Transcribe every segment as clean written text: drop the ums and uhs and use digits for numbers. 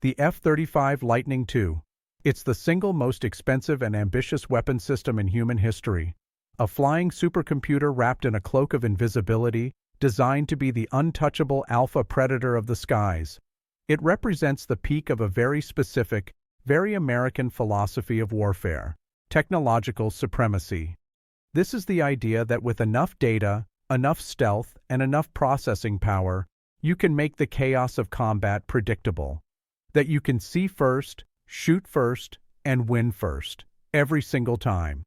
the F-35 Lightning II. It's the single most expensive and ambitious weapon system in human history. A flying supercomputer wrapped in a cloak of invisibility, designed to be the untouchable alpha predator of the skies. It represents the peak of a very specific, very American philosophy of warfare: technological supremacy. This is the idea that with enough data, enough stealth, and enough processing power, you can make the chaos of combat predictable. That you can see first, shoot first, and win first, every single time.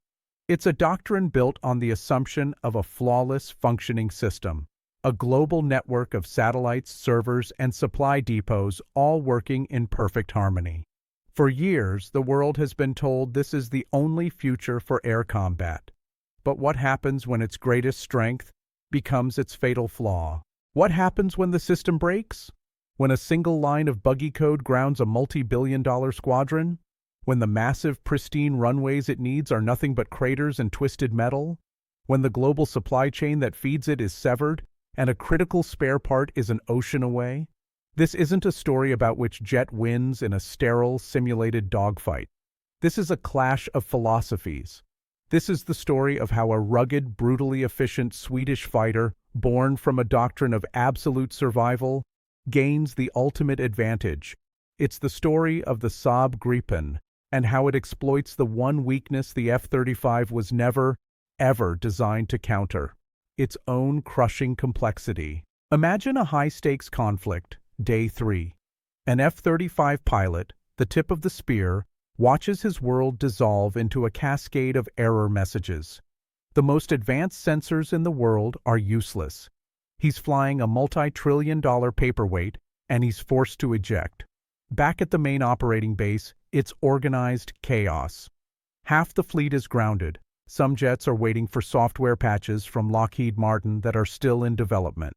It's a doctrine built on the assumption of a flawless functioning system, a global network of satellites, servers, and supply depots all working in perfect harmony. For years, the world has been told this is the only future for air combat. But what happens when its greatest strength becomes its fatal flaw? What happens when the system breaks? When a single line of buggy code grounds a multi-billion-dollar squadron? When the massive, pristine runways it needs are nothing but craters and twisted metal? When the global supply chain that feeds it is severed, and a critical spare part is an ocean away? This isn't a story about which jet wins in a sterile, simulated dogfight. This is a clash of philosophies. This is the story of how a rugged, brutally efficient Swedish fighter, born from a doctrine of absolute survival, gains the ultimate advantage. It's the story of the Saab Gripen, and how it exploits the one weakness the F-35 was never, ever designed to counter: its own crushing complexity. Imagine a high-stakes conflict, Day 3. An F-35 pilot, the tip of the spear, watches his world dissolve into a cascade of error messages. The most advanced sensors in the world are useless. He's flying a multi-trillion-dollar paperweight, and he's forced to eject. Back at the main operating base, it's organized chaos. Half the fleet is grounded. Some jets are waiting for software patches from Lockheed Martin that are still in development.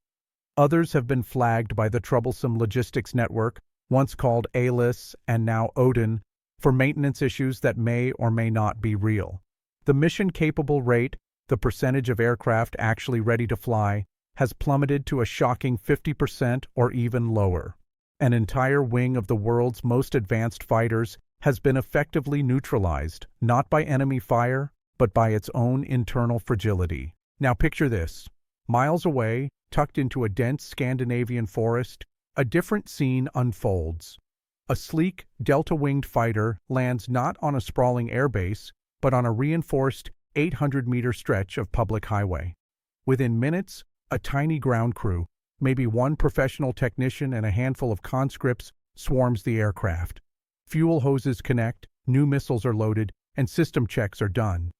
Others have been flagged by the troublesome logistics network, once called ALIS and now Odin, for maintenance issues that may or may not be real. The mission-capable rate, the percentage of aircraft actually ready to fly, has plummeted to a shocking 50% or even lower. An entire wing of the world's most advanced fighters has been effectively neutralized, not by enemy fire, but by its own internal fragility. Now picture this. Miles away, tucked into a dense Scandinavian forest, a different scene unfolds. A sleek, delta-winged fighter lands not on a sprawling airbase, but on a reinforced 800-meter stretch of public highway. Within minutes, a tiny ground crew, maybe one professional technician and a handful of conscripts, swarms the aircraft. Fuel hoses connect, new missiles are loaded, and system checks are done.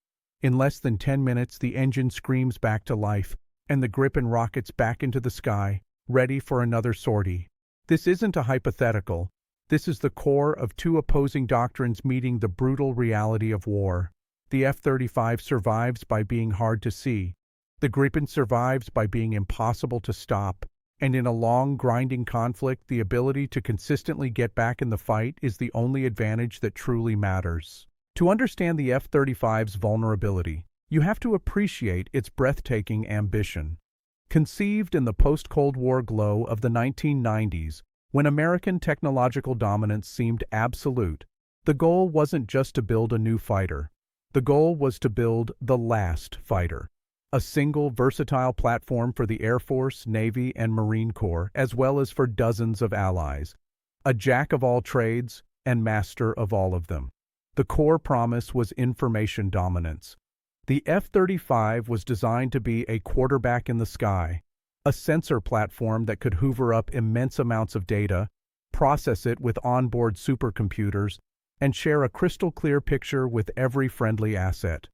In less than 10 minutes, the engine screams back to life, and the Gripen rockets back into the sky, ready for another sortie. This isn't a hypothetical. This is the core of two opposing doctrines meeting the brutal reality of war. The F-35 survives by being hard to see. The Gripen survives by being impossible to stop, and in a long, grinding conflict, the ability to consistently get back in the fight is the only advantage that truly matters. To understand the F-35's vulnerability, you have to appreciate its breathtaking ambition. Conceived in the post-Cold War glow of the 1990s, when American technological dominance seemed absolute, the goal wasn't just to build a new fighter. The goal was to build the last fighter. A single, versatile platform for the Air Force, Navy, and Marine Corps, as well as for dozens of allies. A jack of all trades and master of all of them. The core promise was information dominance. The F-35 was designed to be a quarterback in the sky, a sensor platform that could hoover up immense amounts of data, process it with onboard supercomputers, and share a crystal-clear picture with every friendly asset.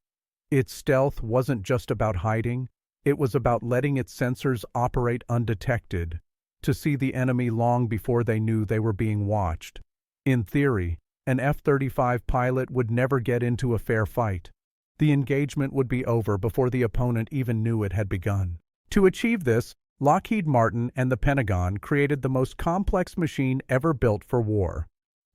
Its stealth wasn't just about hiding, it was about letting its sensors operate undetected, to see the enemy long before they knew they were being watched. In theory, an F-35 pilot would never get into a fair fight. The engagement would be over before the opponent even knew it had begun. To achieve this, Lockheed Martin and the Pentagon created the most complex machine ever built for war.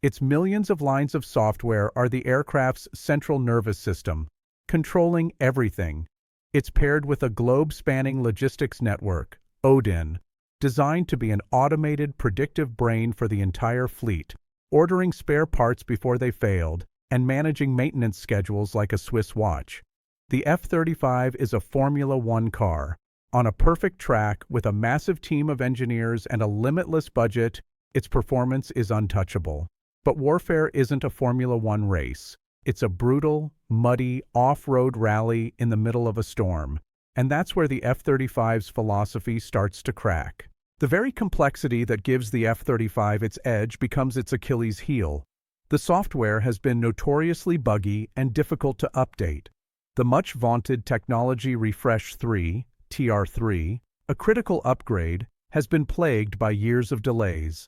Its millions of lines of software are the aircraft's central nervous system, controlling everything. It's paired with a globe-spanning logistics network, Odin, designed to be an automated, predictive brain for the entire fleet, ordering spare parts before they failed, and managing maintenance schedules like a Swiss watch. The F-35 is a Formula One car. On a perfect track with a massive team of engineers and a limitless budget, its performance is untouchable. But warfare isn't a Formula One race. It's a brutal, muddy, off-road rally in the middle of a storm. And that's where the F-35's philosophy starts to crack. The very complexity that gives the F-35 its edge becomes its Achilles heel. The software has been notoriously buggy and difficult to update. The much-vaunted Technology Refresh 3, TR3, a critical upgrade, has been plagued by years of delays.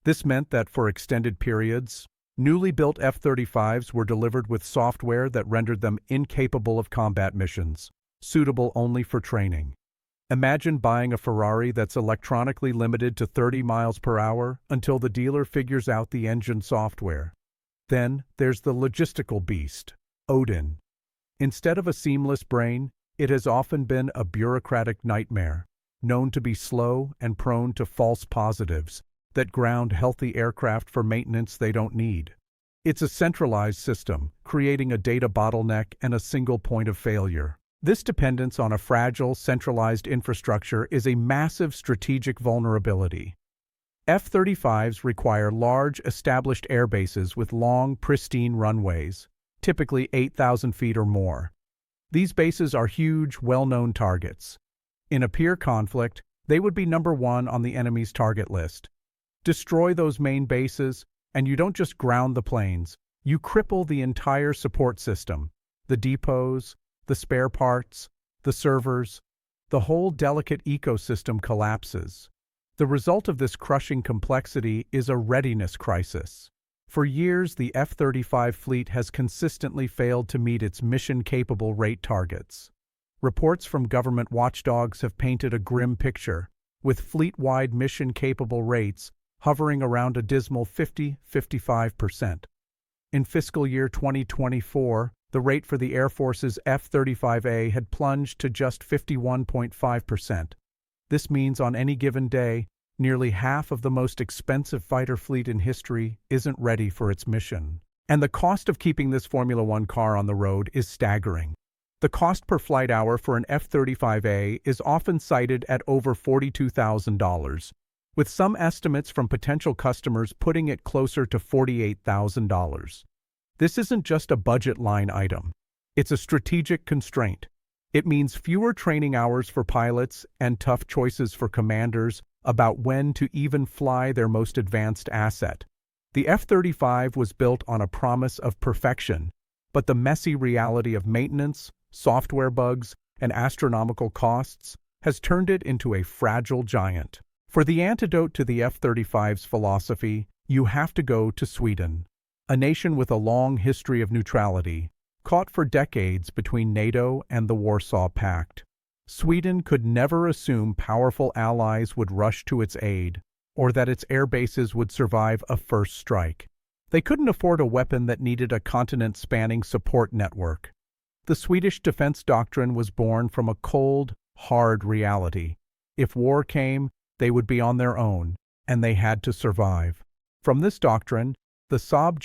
This meant that for extended periods, newly built F-35s were delivered with software that rendered them incapable of combat missions, suitable only for training. Imagine buying a Ferrari that's electronically limited to 30 miles per hour until the dealer figures out the engine software. Then there's the logistical beast, Odin. Instead of a seamless brain, it has often been a bureaucratic nightmare, known to be slow and prone to false positives that ground healthy aircraft for maintenance they don't need. It's a centralized system, creating a data bottleneck and a single point of failure. This dependence on a fragile, centralized infrastructure is a massive strategic vulnerability. F-35s require large, established airbases with long, pristine runways, typically 8,000 feet or more. These bases are huge, well-known targets. In a peer conflict, they would be number one on the enemy's target list. Destroy those main bases, and you don't just ground the planes, you cripple the entire support system, the depots, the spare parts, the servers. The whole delicate ecosystem collapses. The result of this crushing complexity is a readiness crisis. For years, the F-35 fleet has consistently failed to meet its mission-capable rate targets. Reports from government watchdogs have painted a grim picture, with fleet-wide mission-capable rates hovering around a dismal 50–55%. In fiscal year 2024, the rate for the Air Force's F-35A had plunged to just 51.5%. This means on any given day, nearly half of the most expensive fighter fleet in history isn't ready for its mission. And the cost of keeping this Formula One car on the road is staggering. The cost per flight hour for an F-35A is often cited at over $42,000, with some estimates from potential customers putting it closer to $48,000. This isn't just a budget line item. It's a strategic constraint. It means fewer training hours for pilots and tough choices for commanders about when to even fly their most advanced asset. The F-35 was built on a promise of perfection, but the messy reality of maintenance, software bugs, and astronomical costs has turned it into a fragile giant. For the antidote to the F-35's philosophy, you have to go to Sweden, a nation with a long history of neutrality, caught for decades between NATO and the Warsaw Pact. Sweden could never assume powerful allies would rush to its aid, or that its air bases would survive a first strike. They couldn't afford a weapon that needed a continent-spanning support network. The Swedish defense doctrine was born from a cold, hard reality. If war came, they would be on their own, and they had to survive. From this doctrine, the Saab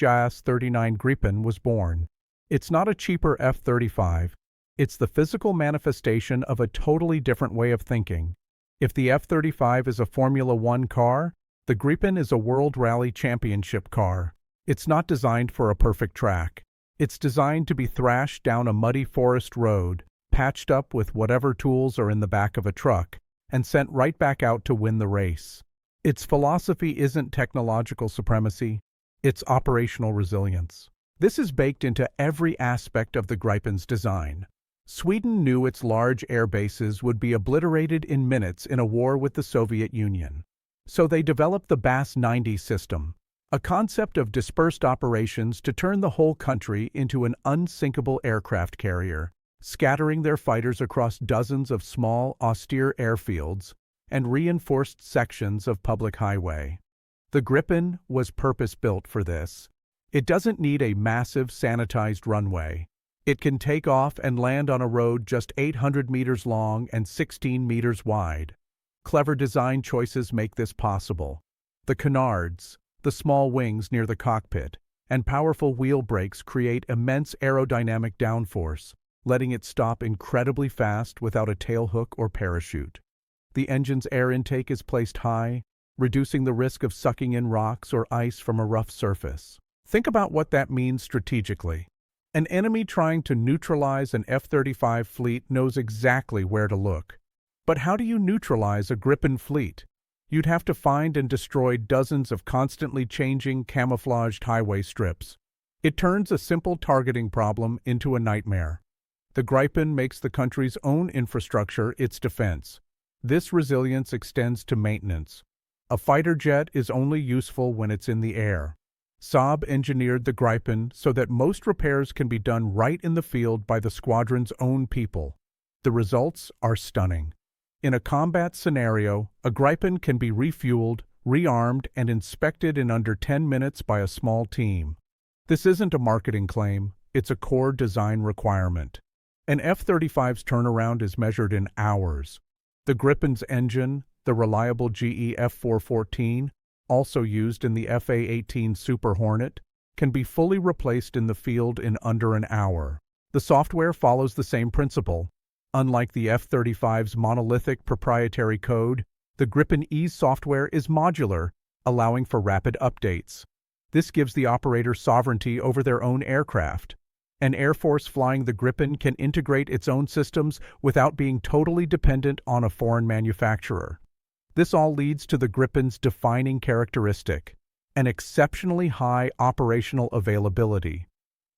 Gripen was born. It's not a cheaper F-35. It's the physical manifestation of a totally different way of thinking. If the F-35 is a Formula One car, the Gripen is a World Rally Championship car. It's not designed for a perfect track. It's designed to be thrashed down a muddy forest road, patched up with whatever tools are in the back of a truck, and sent right back out to win the race. Its philosophy isn't technological supremacy, it's operational resilience. This is baked into every aspect of the Gripen's design. Sweden knew its large air bases would be obliterated in minutes in a war with the Soviet Union. So they developed the BAS-90 system, a concept of dispersed operations to turn the whole country into an unsinkable aircraft carrier, scattering their fighters across dozens of small, austere airfields and reinforced sections of public highway. The Gripen was purpose-built for this. It doesn't need a massive, sanitized runway. It can take off and land on a road just 800 meters long and 16 meters wide. Clever design choices make this possible. The canards, the The small wings near the cockpit and powerful wheel brakes create immense aerodynamic downforce, letting it stop incredibly fast without a tailhook or parachute. The engine's air intake is placed high, reducing the risk of sucking in rocks or ice from a rough surface. Think about what that means strategically. An enemy trying to neutralize an F-35 fleet knows exactly where to look. But how do you neutralize a Gripen fleet? You'd have to find and destroy dozens of constantly changing, camouflaged highway strips. It turns a simple targeting problem into a nightmare. The Gripen makes the country's own infrastructure its defense. This resilience extends to maintenance. A fighter jet is only useful when it's in the air. Saab engineered the Gripen so that most repairs can be done right in the field by the squadron's own people. The results are stunning. In a combat scenario, a Gripen can be refueled, rearmed, and inspected in under 10 minutes by a small team. This isn't a marketing claim, it's a core design requirement. An F-35's turnaround is measured in hours. The Gripen's engine, the reliable GE F414, also used in the FA-18 Super Hornet, can be fully replaced in the field in under an hour. The software follows the same principle. Unlike the F-35's monolithic proprietary code, the Gripen E's software is modular, allowing for rapid updates. This gives the operator sovereignty over their own aircraft. An Air Force flying the Gripen can integrate its own systems without being totally dependent on a foreign manufacturer. This all leads to the Gripen's defining characteristic, an exceptionally high operational availability.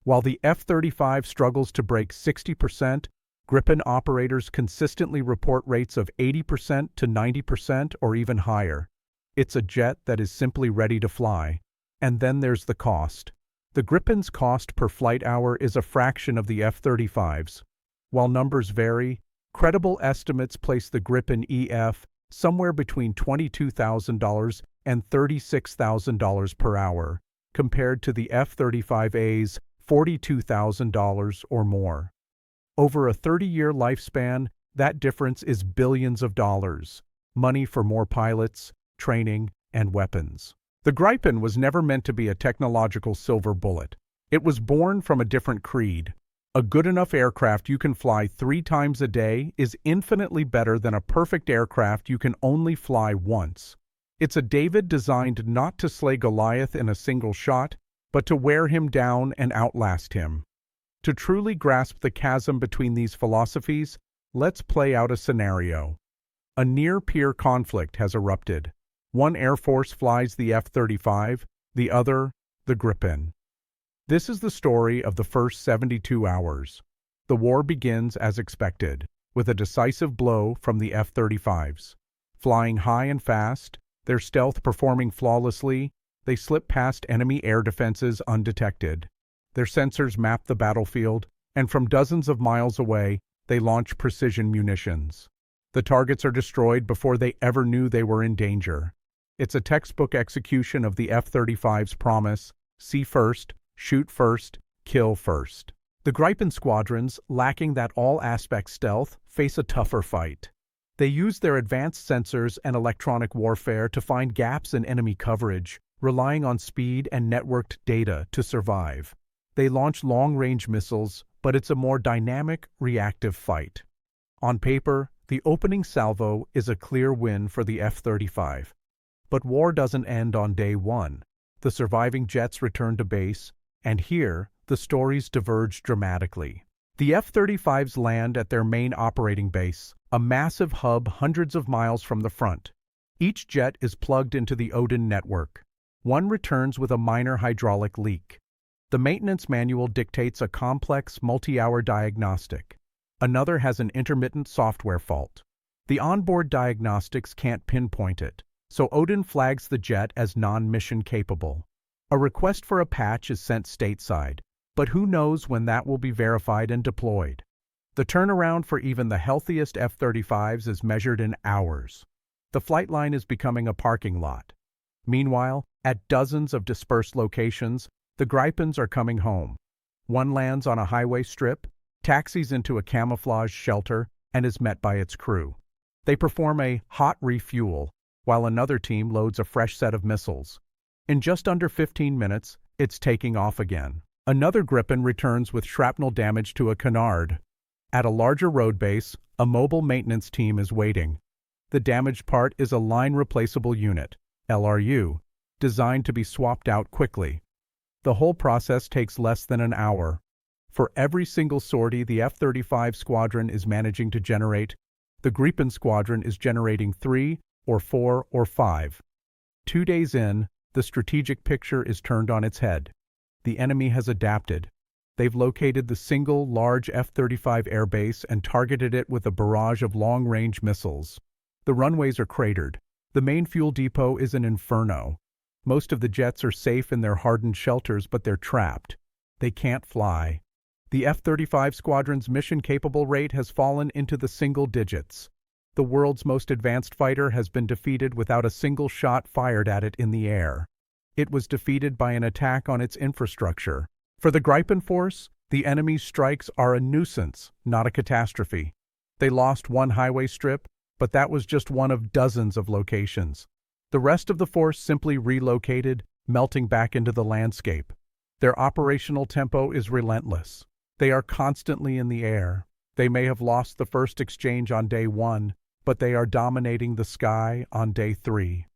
While the F-35 struggles to break 60%, Gripen operators consistently report rates of 80% to 90% or even higher. It's a jet that is simply ready to fly. And then there's the cost. The Gripen's cost per flight hour is a fraction of the F-35's. While numbers vary, credible estimates place the Gripen EF somewhere between $22,000 and $36,000 per hour, compared to the F-35A's $42,000 or more. Over a 30-year lifespan, that difference is billions of dollars, money for more pilots, training, and weapons. The Gripen was never meant to be a technological silver bullet. It was born from a different creed. A good enough aircraft you can fly 3 times a day is infinitely better than a perfect aircraft you can only fly once. It's a David designed not to slay Goliath in a single shot, but to wear him down and outlast him. To truly grasp the chasm between these philosophies, let's play out a scenario. A near-peer conflict has erupted. One Air Force flies the F-35, the other, the Gripen. This is the story of the first 72 hours. The war begins as expected, with a decisive blow from the F-35s. Flying high and fast, their stealth performing flawlessly, they slip past enemy air defenses undetected. Their sensors map the battlefield, and from dozens of miles away, they launch precision munitions. The targets are destroyed before they ever knew they were in danger. It's a textbook execution of the F-35's promise: see first, shoot first, kill first. The Gripen squadrons, lacking that all-aspect stealth, face a tougher fight. They use their advanced sensors and electronic warfare to find gaps in enemy coverage, relying on speed and networked data to survive. They launch long-range missiles, but it's a more dynamic, reactive fight. On paper, the opening salvo is a clear win for the F-35. But war doesn't end on day one. The surviving jets return to base, and here, the stories diverge dramatically. The F-35s land at their main operating base, a massive hub hundreds of miles from the front. Each jet is plugged into the Odin network. One returns with a minor hydraulic leak. The maintenance manual dictates a complex, multi-hour diagnostic. Another has an intermittent software fault. The onboard diagnostics can't pinpoint it, so Odin flags the jet as non-mission capable. A request for a patch is sent stateside, but who knows when that will be verified and deployed. The turnaround for even the healthiest F-35s is measured in hours. The flight line is becoming a parking lot. Meanwhile, at dozens of dispersed locations, the Gripens are coming home. One lands on a highway strip, taxis into a camouflage shelter, and is met by its crew. They perform a hot refuel, while another team loads a fresh set of missiles. In just under 15 minutes, it's taking off again. Another Gripen returns with shrapnel damage to a canard. At a larger road base, a mobile maintenance team is waiting. The damaged part is a line-replaceable unit, LRU, designed to be swapped out quickly. The whole process takes less than an hour. For every single sortie the F-35 squadron is managing to generate, the Gripen squadron is generating 3 or 4 or 5. 2 days in, the strategic picture is turned on its head. The enemy has adapted. They've located the single large F-35 airbase and targeted it with a barrage of long-range missiles. The runways are cratered. The main fuel depot is an inferno. Most of the jets are safe in their hardened shelters, but they're trapped. They can't fly. The F-35 squadron's mission-capable rate has fallen into the single digits. The world's most advanced fighter has been defeated without a single shot fired at it in the air. It was defeated by an attack on its infrastructure. For the Gripen force, the enemy's strikes are a nuisance, not a catastrophe. They lost one highway strip, but that was just one of dozens of locations. The rest of the force simply relocated, melting back into the landscape. Their operational tempo is relentless. They are constantly in the air. They may have lost the first exchange on day 1, but they are dominating the sky on day 3.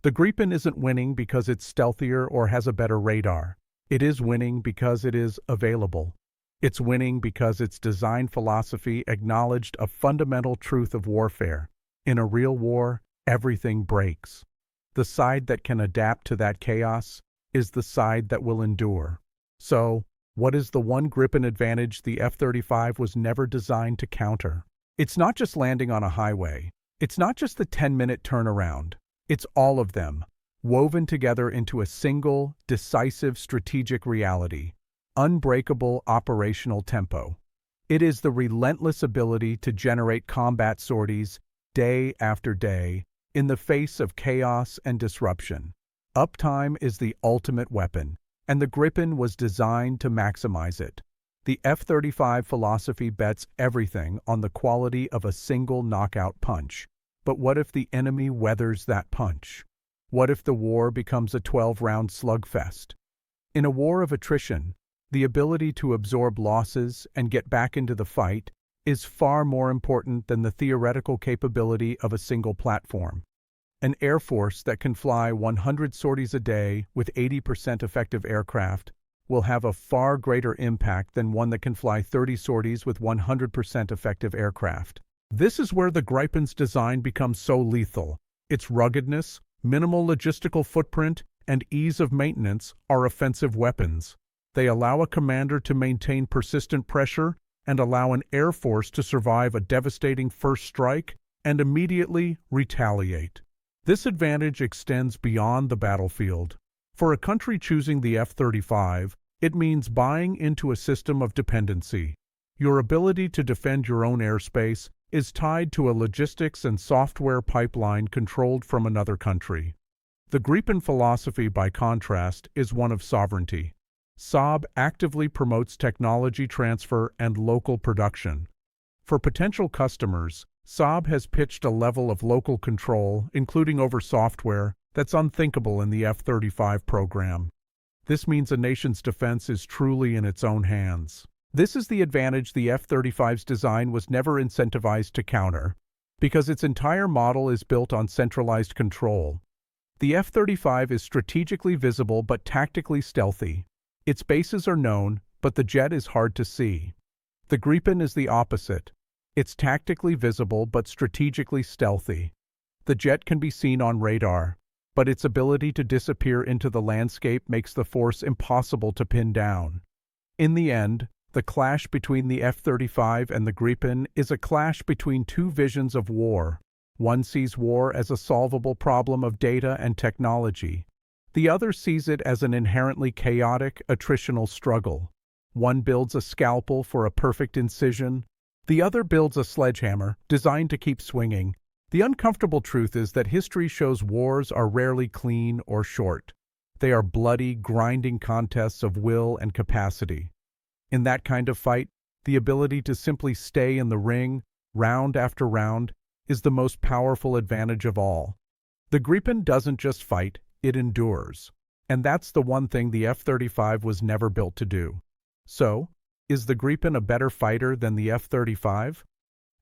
The Gripen isn't winning because it's stealthier or has a better radar. It is winning because it is available. It's winning because its design philosophy acknowledged a fundamental truth of warfare. In a real war, everything breaks. The side that can adapt to that chaos is the side that will endure. So, what is the one Gripen advantage the F-35 was never designed to counter? It's not just landing on a highway. It's not just the 10-minute turnaround. It's all of them, woven together into a single, decisive strategic reality. Unbreakable operational tempo. It is the relentless ability to generate combat sorties day after day in the face of chaos and disruption. Uptime is the ultimate weapon, and the Gripen was designed to maximize it. The F-35 philosophy bets everything on the quality of a single knockout punch. But what if the enemy weathers that punch? What if the war becomes a 12-round slugfest? In a war of attrition, the ability to absorb losses and get back into the fight is far more important than the theoretical capability of a single platform. An air force that can fly 100 sorties a day with 80% effective aircraft will have a far greater impact than one that can fly 30 sorties with 100% effective aircraft. This is where the Gripen's design becomes so lethal. Its ruggedness, minimal logistical footprint, and ease of maintenance are offensive weapons. They allow a commander to maintain persistent pressure and allow an air force to survive a devastating first strike and immediately retaliate. This advantage extends beyond the battlefield. For a country choosing the F-35, it means buying into a system of dependency. Your ability to defend your own airspace is tied to a logistics and software pipeline controlled from another country. The Gripen philosophy, by contrast, is one of sovereignty. Saab actively promotes technology transfer and local production. For potential customers, Saab has pitched a level of local control, including over software, that's unthinkable in the F-35 program. This means a nation's defense is truly in its own hands. This is the advantage the F-35's design was never incentivized to counter, because its entire model is built on centralized control. The F-35 is strategically visible but tactically stealthy. Its bases are known, but the jet is hard to see. The Gripen is the opposite. It's tactically visible but strategically stealthy. The jet can be seen on radar, but its ability to disappear into the landscape makes the force impossible to pin down. In the end, the clash between the F-35 and the Gripen is a clash between two visions of war. One sees war as a solvable problem of data and technology. The other sees it as an inherently chaotic, attritional struggle. One builds a scalpel for a perfect incision. The other builds a sledgehammer, designed to keep swinging. The uncomfortable truth is that history shows wars are rarely clean or short. They are bloody, grinding contests of will and capacity. In that kind of fight, the ability to simply stay in the ring, round after round, is the most powerful advantage of all. The Gripen doesn't just fight, it endures. And that's the one thing the F-35 was never built to do. So, is the Gripen a better fighter than the F-35?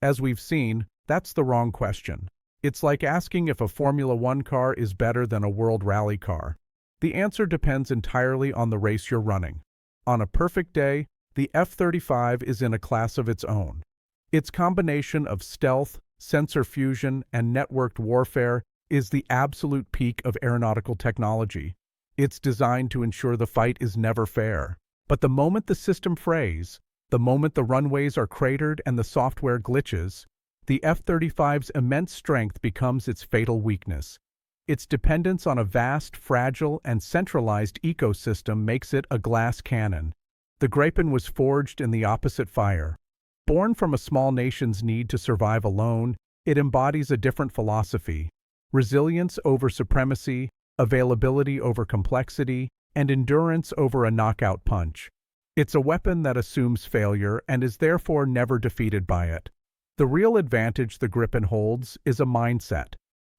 As we've seen, that's the wrong question. It's like asking if a Formula One car is better than a World Rally car. The answer depends entirely on the race you're running. On a perfect day, the F-35 is in a class of its own. Its combination of stealth, sensor fusion, and networked warfare is the absolute peak of aeronautical technology. It's designed to ensure the fight is never fair. But the moment the system frays, the moment the runways are cratered and the software glitches, the F-35's immense strength becomes its fatal weakness. Its dependence on a vast, fragile, and centralized ecosystem makes it a glass cannon. The Gripen was forged in the opposite fire. Born from a small nation's need to survive alone, it embodies a different philosophy: resilience over supremacy, availability over complexity, and endurance over a knockout punch. It's a weapon that assumes failure and is therefore never defeated by it. The real advantage the Gripen holds is a mindset.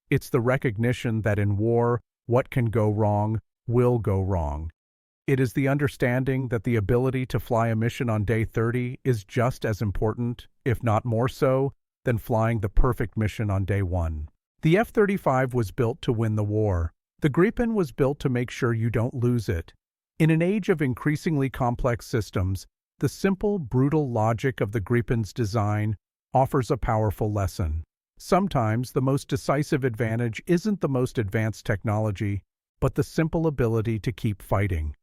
It's the recognition that in war, what can go wrong will go wrong. It is the understanding that the ability to fly a mission on day 30 is just as important, if not more so, than flying the perfect mission on day 1. The F-35 was built to win the war. The Gripen was built to make sure you don't lose it. In an age of increasingly complex systems, the simple, brutal logic of the Gripen's design offers a powerful lesson. Sometimes the most decisive advantage isn't the most advanced technology, but the simple ability to keep fighting.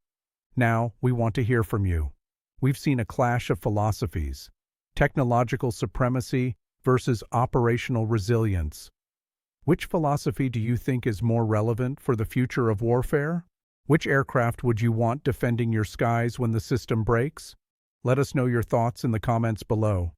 Now, we want to hear from you. We've seen a clash of philosophies: technological supremacy versus operational resilience. Which philosophy do you think is more relevant for the future of warfare? Which aircraft would you want defending your skies when the system breaks? Let us know your thoughts in the comments below.